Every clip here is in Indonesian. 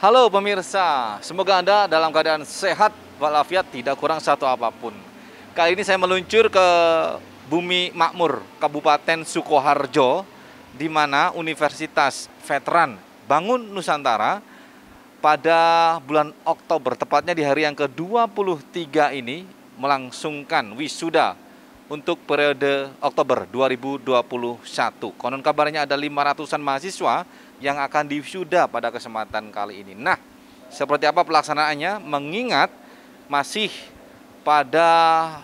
Halo pemirsa, semoga Anda dalam keadaan sehat walafiat, tidak kurang satu apapun. Kali ini saya meluncur ke Bumi Makmur, Kabupaten Sukoharjo, di mana Universitas Veteran Bangun Nusantara pada bulan Oktober, tepatnya di hari yang ke-23 ini, melangsungkan wisuda untuk periode Oktober 2021. Konon kabarnya ada 500-an mahasiswa yang akan diwisuda pada kesempatan kali ini. Nah, seperti apa pelaksanaannya? Mengingat masih pada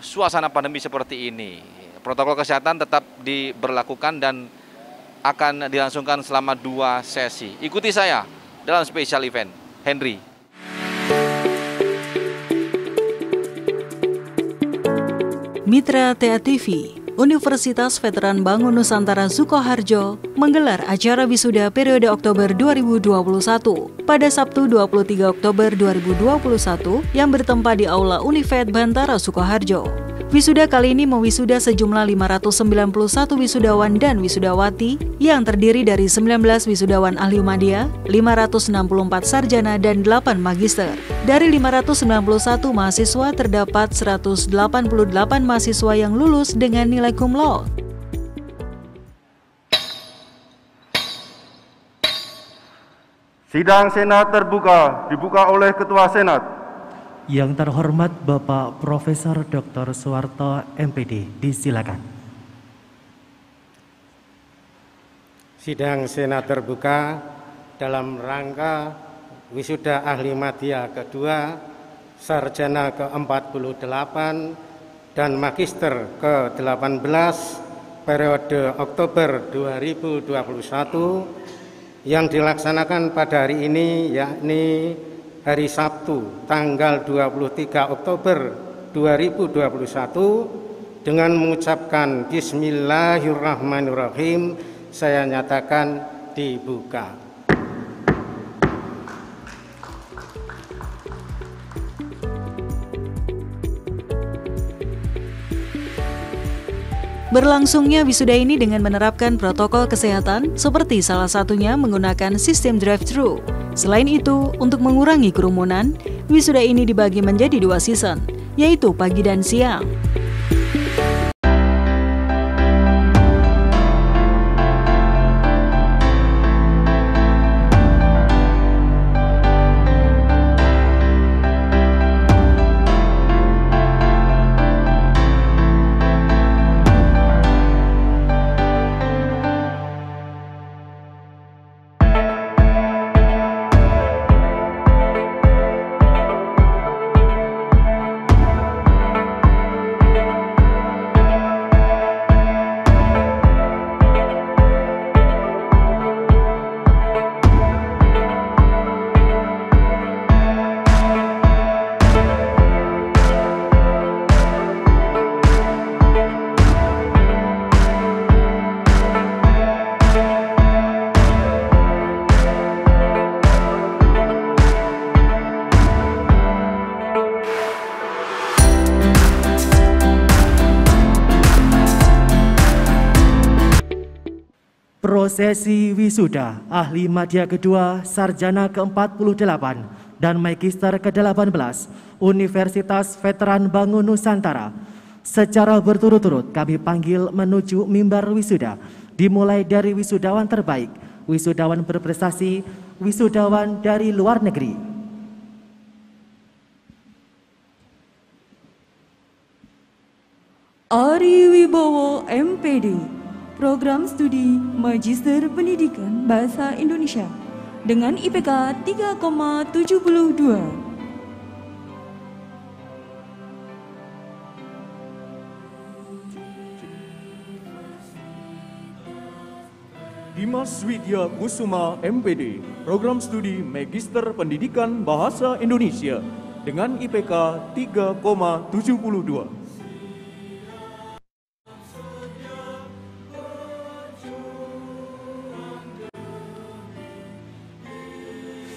suasana pandemi seperti ini, protokol kesehatan tetap diberlakukan dan akan dilangsungkan selama 2 sesi. Ikuti saya dalam spesial event. Henry. Mitra TA TV, Universitas Veteran Bangun Nusantara Sukoharjo menggelar acara wisuda periode Oktober 2021 pada Sabtu 23 Oktober 2021 yang bertempat di Aula Univet Bantara Sukoharjo. Wisuda kali ini mewisuda sejumlah 591 wisudawan dan wisudawati yang terdiri dari 19 wisudawan ahli media, 564 sarjana dan 8 magister. Dari 591 mahasiswa terdapat 188 mahasiswa yang lulus dengan nilai cum laude. Sidang Senat terbuka dibuka oleh Ketua Senat. Yang terhormat Bapak Profesor Dr. Suwarto MPD, disilakan. Sidang Senat terbuka dalam rangka wisuda ahli media kedua, sarjana ke-48 dan magister ke-18 periode Oktober 2021 yang dilaksanakan pada hari ini, yakni hari Sabtu tanggal 23 Oktober 2021, dengan mengucapkan Bismillahirrahmanirrahim, saya nyatakan dibuka. Berlangsungnya wisuda ini dengan menerapkan protokol kesehatan, seperti salah satunya menggunakan sistem drive-thru. Selain itu, untuk mengurangi kerumunan, wisuda ini dibagi menjadi 2 season, yaitu pagi dan siang. Prosesi wisuda ahli media kedua, sarjana ke-48 dan magister ke-18 Universitas Veteran Bangun Nusantara secara berturut-turut kami panggil menuju mimbar wisuda, dimulai dari wisudawan terbaik, wisudawan berprestasi, wisudawan dari luar negeri. Ari Wibowo MPD, Program Studi Magister Pendidikan Bahasa Indonesia dengan IPK 3,72. Dimas Widya Kusuma MPD, Program Studi Magister Pendidikan Bahasa Indonesia dengan IPK 3,72.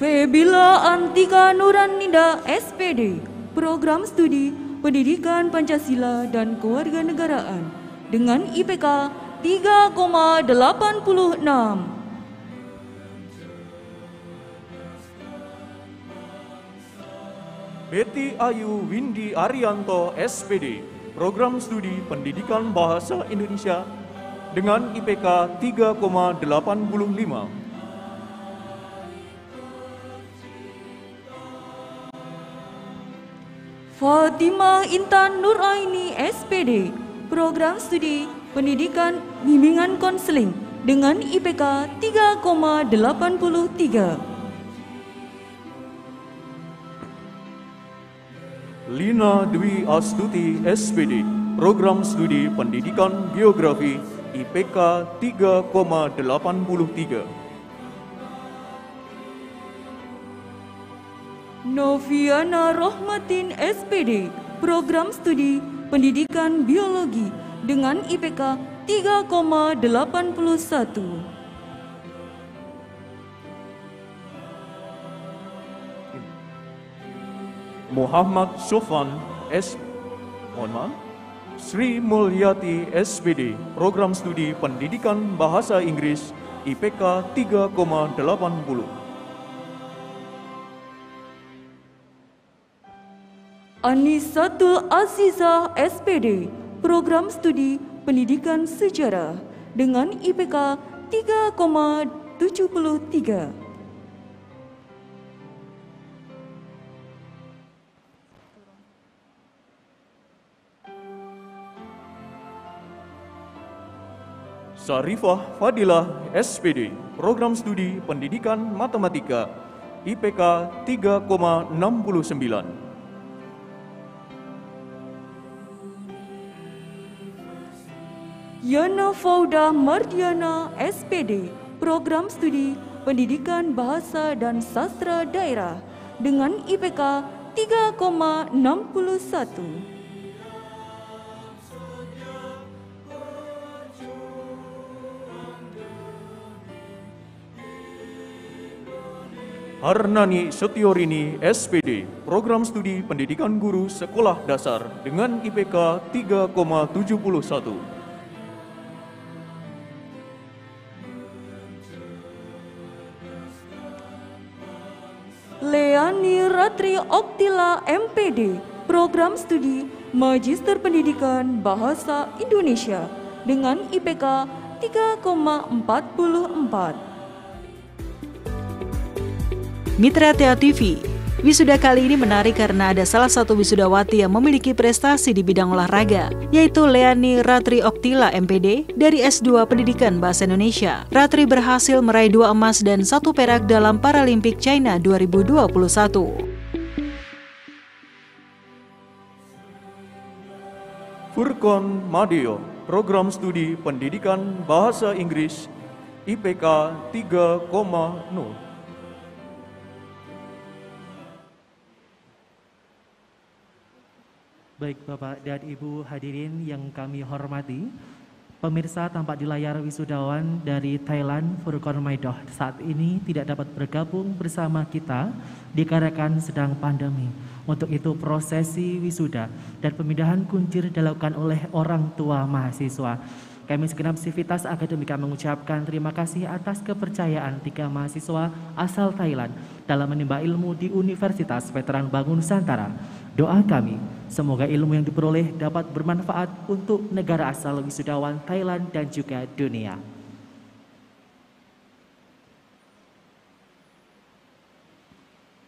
Febila Antika Nuranida SPD, Program Studi Pendidikan Pancasila dan Kewarganegaraan dengan IPK 3,86. Betty Ayu Windy Arianto SPD, Program Studi Pendidikan Bahasa Indonesia dengan IPK 3,85. Fatimah Intan Nuraini SPD, Program Studi Pendidikan Bimbingan Konseling dengan IPK 3,83. Lina Dwi Astuti SPD, Program Studi Pendidikan Geografi IPK 3,83. Noviana Rohmatin SPD, Program Studi Pendidikan Biologi dengan IPK 3,81. Muhammad Sofan Sri Mulyati SPD, Program Studi Pendidikan Bahasa Inggris IPK 3,80. Anisatul Azizah SPD, Program Studi Pendidikan Sejarah dengan IPK 3,73. Sarifah Fadilah SPD, Program Studi Pendidikan Matematika IPK 3,69. Yana Fauda Mardiana SPD, Program Studi Pendidikan Bahasa dan Sastra Daerah dengan IPK 3,61. Harnani Setiorini SPD, Program Studi Pendidikan Guru Sekolah Dasar dengan IPK 3,71. Leani Ratri Oktila MPD, Program Studi Magister Pendidikan Bahasa Indonesia dengan IPK 3,44. Mitra TA TV, wisuda kali ini menarik karena ada salah satu wisudawati yang memiliki prestasi di bidang olahraga, yaitu Leani Ratri Oktila MPD dari S2 Pendidikan Bahasa Indonesia. Ratri berhasil meraih 2 emas dan 1 perak dalam Paralimpik China 2021. Furqon Madio, Program Studi Pendidikan Bahasa Inggris IPK 3,0. Baik Bapak dan Ibu hadirin yang kami hormati, pemirsa tampak di layar wisudawan dari Thailand, Furqon Maidoh saat ini tidak dapat bergabung bersama kita dikarenakan sedang pandemi. Untuk itu prosesi wisuda dan pemindahan kuncir dilakukan oleh orang tua mahasiswa. Kami segenap sivitas akademika mengucapkan terima kasih atas kepercayaan 3 mahasiswa asal Thailand dalam menimba ilmu di Universitas Veteran Bangun Nusantara. Doa kami, semoga ilmu yang diperoleh dapat bermanfaat untuk negara asal wisudawan Thailand dan juga dunia.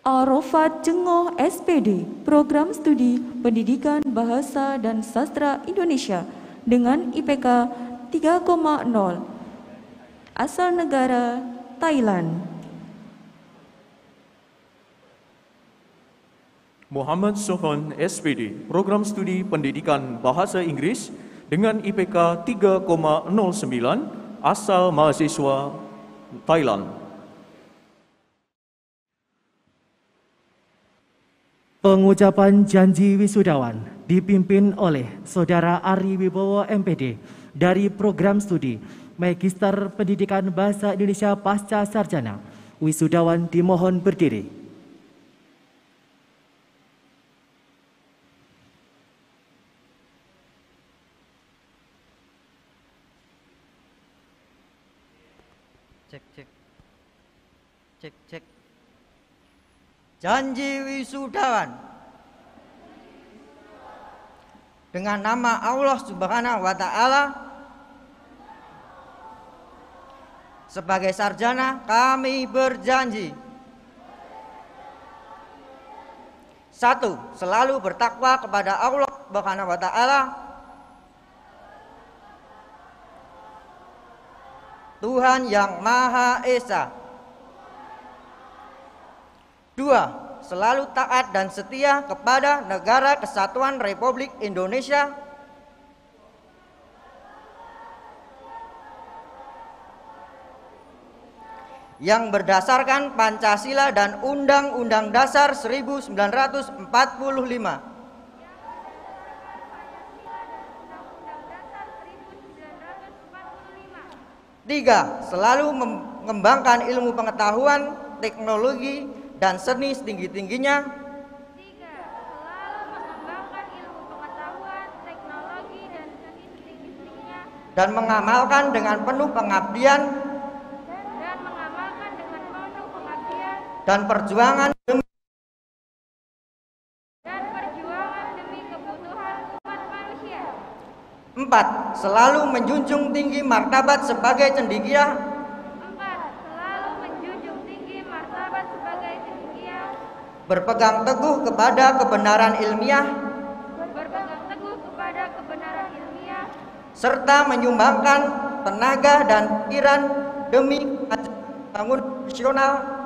Arafat Cengoh SPD, Program Studi Pendidikan Bahasa dan Sastra Indonesia dengan IPK 3,0, asal negara Thailand. Muhammad Sofan SPD, Program Studi Pendidikan Bahasa Inggris dengan IPK 3,09, asal mahasiswa Thailand. Pengucapan janji wisudawan dipimpin oleh Saudara Ari Wibowo MPD dari Program Studi Magister Pendidikan Bahasa Indonesia Pasca Sarjana. Wisudawan dimohon berdiri. Cek. Janji wisudawan dengan nama Allah Subhanahu wa Ta'ala. Sebagai sarjana kami berjanji: 1. Selalu bertakwa kepada Allah Subhanahu wa Ta'ala, Tuhan yang Maha Esa. 2. Selalu taat dan setia kepada Negara Kesatuan Republik Indonesia, yang berdasarkan Pancasila dan Undang-Undang Dasar 1945. 3. Selalu mengembangkan ilmu pengetahuan, teknologi, dan seni setinggi-tingginya. 3. Selalu mengembangkan ilmu pengetahuan, teknologi, dan seni setinggi-tingginya. Dan mengamalkan dengan penuh pengabdian. Dan perjuangan demi kebutuhan umat manusia. 4. Selalu menjunjung tinggi martabat sebagai cendekia. 4. Selalu menjunjung tinggi martabat sebagai cendekia. Berpegang teguh kepada kebenaran ilmiah. Berpegang teguh kepada kebenaran ilmiah. Serta menyumbangkan tenaga dan pikiran demi bangun nasional.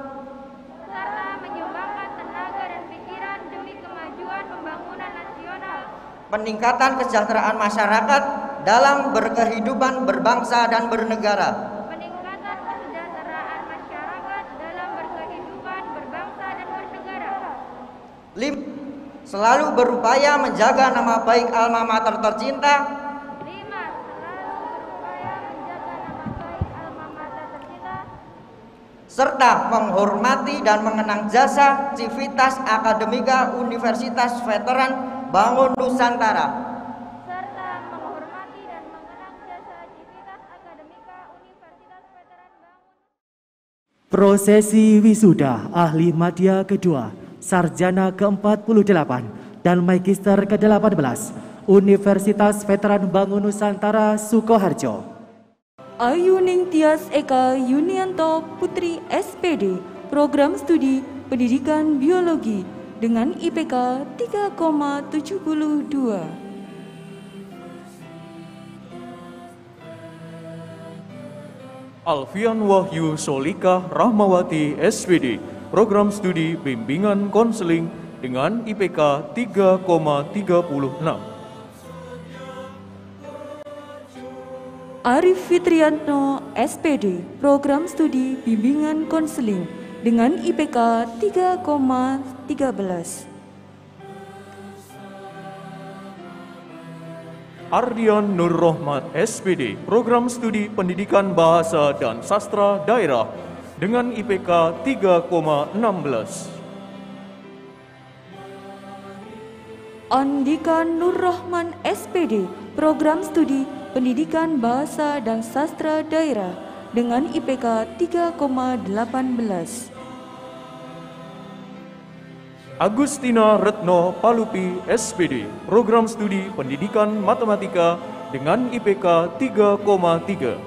Peningkatan kesejahteraan masyarakat dalam berkehidupan berbangsa dan bernegara. Peningkatan kesejahteraan masyarakat dalam berkehidupan berbangsa dan bernegara. 5. Selalu berupaya menjaga nama baik alma mater tercinta. 5. Selalu berupaya menjaga nama baik alma mater tercinta. Serta menghormati dan mengenang jasa Civitas Akademika Universitas Veteran Bangun Nusantara. Serta menghormati dan mengenang jasa Civitas Akademika Universitas Veteran Bangun. Prosesi wisuda ahli madya kedua, sarjana ke-48 dan magister ke-18 Universitas Veteran Bangun Nusantara Sukoharjo. Ayu Ningtyas Eka Yunianto Putri SPD, Program Studi Pendidikan Biologi dengan IPK 3,72. Alfian Wahyu Solika Rahmawati SPD, Program Studi Bimbingan Konseling dengan IPK 3,36. Arif Fitrianto SPD, Program Studi Bimbingan Konseling dengan IPK 3,13. Ardian Nur Rohmat SPD, Program Studi Pendidikan Bahasa dan Sastra Daerah dengan IPK 3,16. Andika Nur Rahman SPD, Program Studi Pendidikan Bahasa dan Sastra Daerah dengan IPK 3,18. Agustina Retno Palupi SPD, Program Studi Pendidikan Matematika dengan IPK 3,3.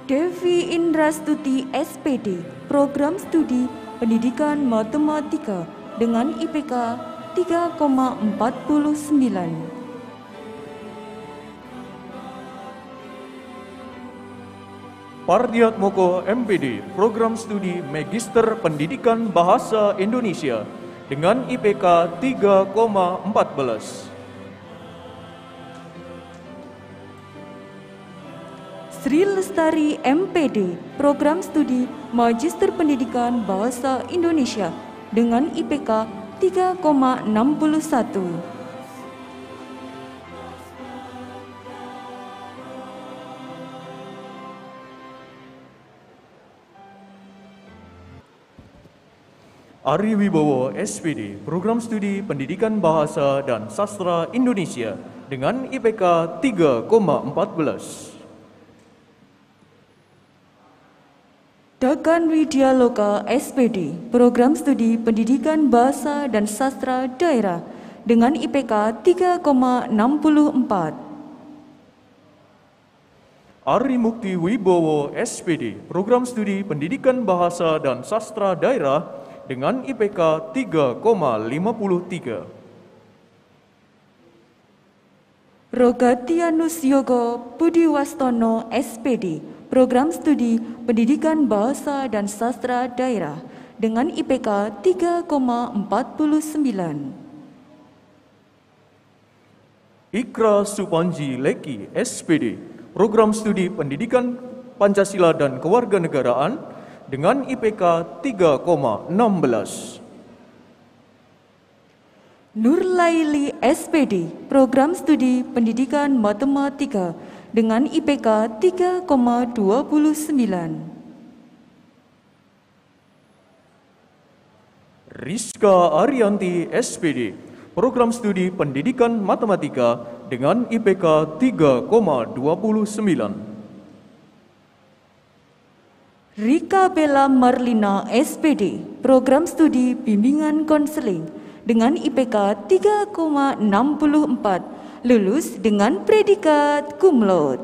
Devi Indrastuti SPD, Program Studi Pendidikan Matematika dengan IPK 3,49. Pardiatmoko MPD, Program Studi Magister Pendidikan Bahasa Indonesia dengan IPK 3,14. Sri Lestari MPD, Program Studi Magister Pendidikan Bahasa Indonesia dengan IPK 3,61. Ari Wibowo SPD, Program Studi Pendidikan Bahasa dan Sastra Indonesia dengan IPK 3,14. Dakan Widya Loka SPD, Program Studi Pendidikan Bahasa dan Sastra Daerah dengan IPK 3,64. Ari Mukti Wibowo SPD, Program Studi Pendidikan Bahasa dan Sastra Daerah dengan IPK 3,53. Rogatianus Yogo Budiwastono SPD, Program Studi Pendidikan Bahasa dan Sastra Daerah dengan IPK 3,49. Ikra Supanji Leki SPD, Program Studi Pendidikan Pancasila dan Kewarganegaraan dengan IPK 3,16. Nurlaili SPD, Program Studi Pendidikan Matematika dengan IPK 3,29. Rizka Arianti SPD, Program Studi Pendidikan Matematika dengan IPK 3,29. Rika Bella Marlina SPD, Program Studi Bimbingan Konseling dengan IPK 3,64, lulus dengan predikat cum laude.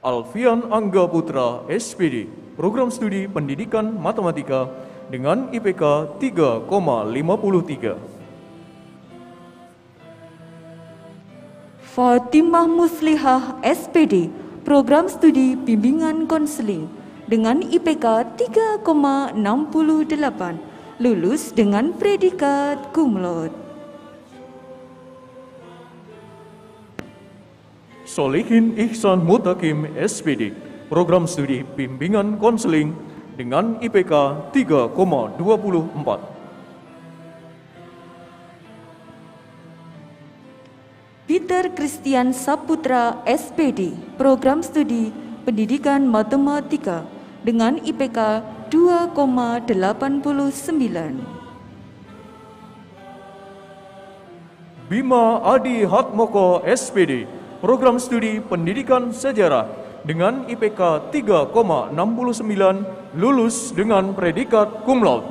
Alfian Angga Putra SPD, Program Studi Pendidikan Matematika dengan IPK 3,53. Fatimah Muslihah SPD, Program Studi Bimbingan Konseling dengan IPK 3,68, lulus dengan predikat cum laude. Solihin Ihsan Mutakim SPD, Program Studi Bimbingan Konseling dengan IPK 3,24. Peter Christian Saputra SPD, Program Studi Pendidikan Matematika dengan IPK 2,89. Bima Adi Hatmoko SPD, Program Studi Pendidikan Sejarah dengan IPK 3,69, lulus dengan predikat cum laude.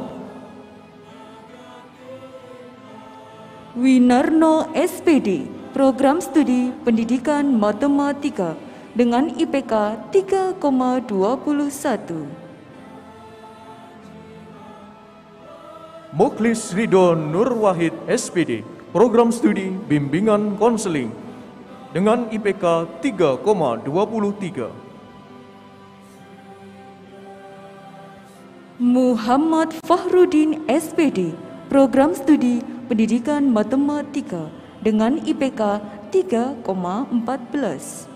Winarno SPD, Program Studi Pendidikan Matematika dengan IPK 3,21. Mukhlis Ridho Nur Wahid SPD, Program Studi Bimbingan Konseling dengan IPK 3,23. Muhammad Fahrudin SPD, Program Studi Pendidikan Matematika dengan IPK 3,14.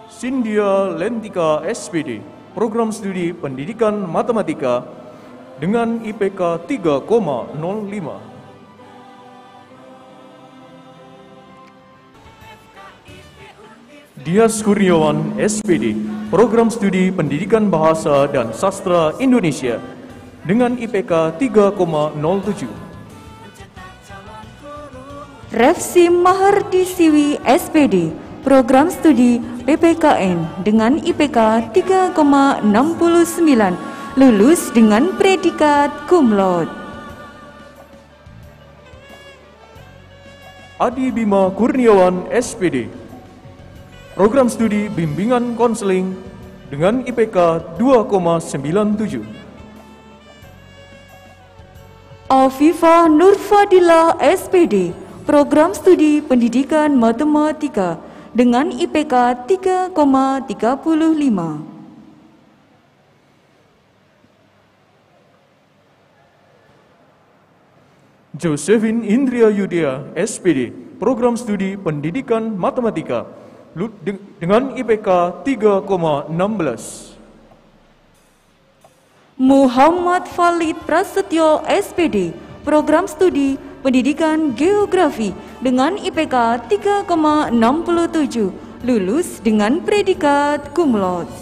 Cynthia Lentika SPD, Program Studi Pendidikan Matematika dengan IPK 3,05. Dias Kurniawan SPD, Program Studi Pendidikan Bahasa dan Sastra Indonesia dengan IPK 3,07. Refsi Mahardi Siwi SPD, Program Studi PPKN dengan IPK 3,69, lulus dengan predikat cum laude. Adi Bima Kurniawan SPD, Program Studi Bimbingan Konseling dengan IPK 2,97. Afifah Nurfadilah SPD, Program Studi Pendidikan Matematika dengan IPK 3,35. Josephine Indria Yudhya SPD, Program Studi Pendidikan Matematika dengan IPK 3,16. Muhammad Falid Prasetyo SPD, Program Studi Pendidikan Geografi dengan IPK 3,67, lulus dengan predikat cum laude.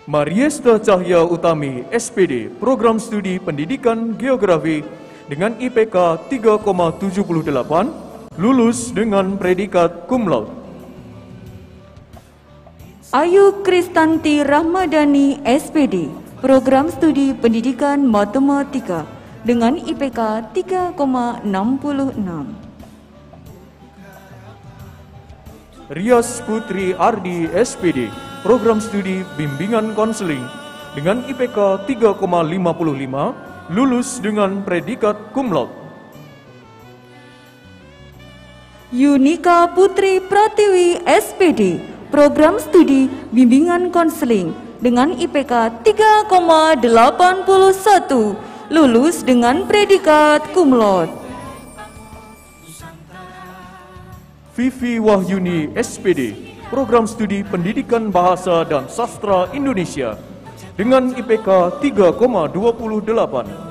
Mariesta Cahya Utami SPD, Program Studi Pendidikan Geografi dengan IPK 3,78, lulus dengan predikat cum laude. Ayu Kristanti Rahmadani, SPD, Program Studi Pendidikan Matematika dengan IPK 3,66. Rias Putri Ardi, SPD, Program Studi Bimbingan Konseling dengan IPK 3,55, lulus dengan predikat cum laude. Yunika Putri Pratiwi, SPD, Program Studi Bimbingan Konseling dengan IPK 3,81, lulus dengan predikat cum laude. Vivi Wahyuni, SPD, Program Studi Pendidikan Bahasa dan Sastra Indonesia dengan IPK 3,28.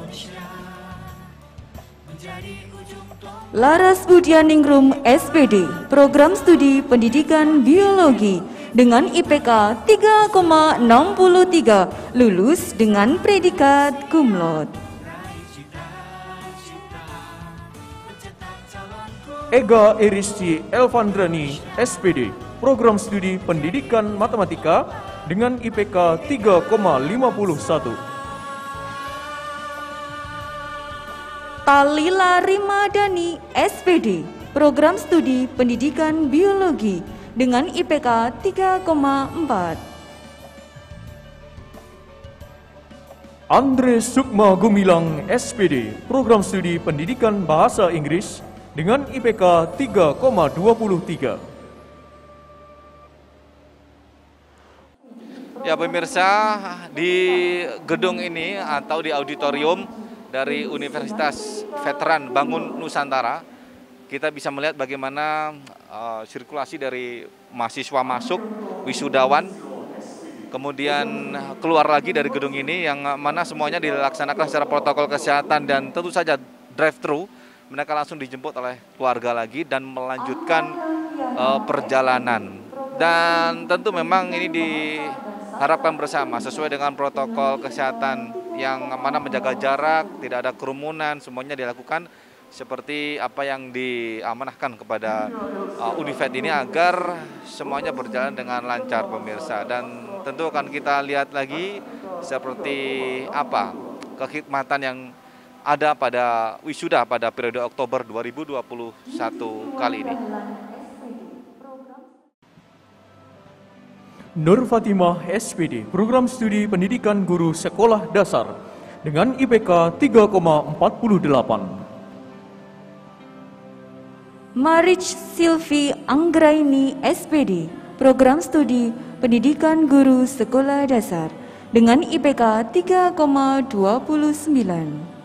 Laras Budianingrum, SPD, Program Studi Pendidikan Biologi dengan IPK 3,63, lulus dengan predikat cum laude. Ega Eristi Elvandrani, SPD, Program Studi Pendidikan Matematika dengan IPK 3,51. Talila Rimadani, SPD, Program Studi Pendidikan Biologi dengan IPK 3,4. Andre Sukma Gumilang, SPD, Program Studi Pendidikan Bahasa Inggris dengan IPK 3,23. Ya pemirsa, di gedung ini atau di auditorium dari Universitas Veteran Bangun Nusantara, kita bisa melihat bagaimana sirkulasi dari mahasiswa masuk, wisudawan, kemudian keluar lagi dari gedung ini, yang mana semuanya dilaksanakan secara protokol kesehatan dan tentu saja drive-thru. Mereka langsung dijemput oleh keluarga lagi dan melanjutkan perjalanan. Dan tentu memang ini diharapkan bersama sesuai dengan protokol kesehatan yang mana menjaga jarak, tidak ada kerumunan, semuanya dilakukan seperti apa yang diamanahkan kepada Univet ini agar semuanya berjalan dengan lancar pemirsa. Dan tentu akan kita lihat lagi seperti apa kekhidmatan yang ada pada wisuda pada periode Oktober 2021 kali ini. Nur Fatimah, SPD, Program Studi Pendidikan Guru Sekolah Dasar dengan IPK 3,40. Marich Silvi Anggraini, SPD, Program Studi Pendidikan Guru Sekolah Dasar dengan IPK 3,29.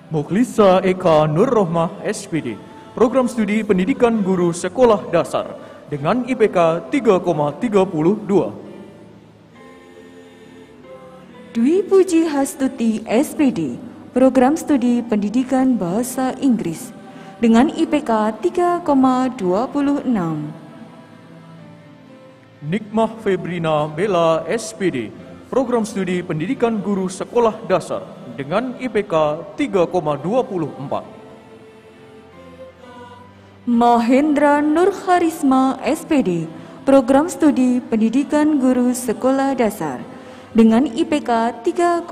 Mukhlisa Eka Nur Rohmah, SPD, Program Studi Pendidikan Guru Sekolah Dasar dengan IPK 3,32. Dwi Puji Hastuti, SPD, Program Studi Pendidikan Bahasa Inggris dengan IPK 3,26. Nikmah Febrina Bella, SPD, Program Studi Pendidikan Guru Sekolah Dasar dengan IPK 3,24. Mahendra Nur Harisma, SPD, Program Studi Pendidikan Guru Sekolah Dasar dengan IPK 3,01.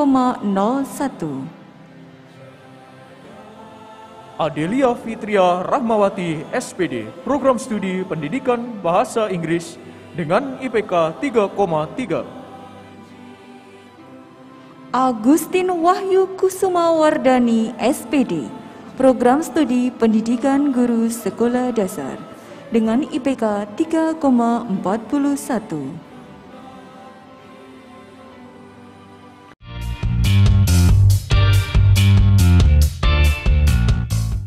Adelia Fitria Rahmawati, SPD, Program Studi Pendidikan Bahasa Inggris dengan IPK 3,3. Agustin Wahyu Kusuma Wardani, SPD, Program Studi Pendidikan Guru Sekolah Dasar dengan IPK 3,41.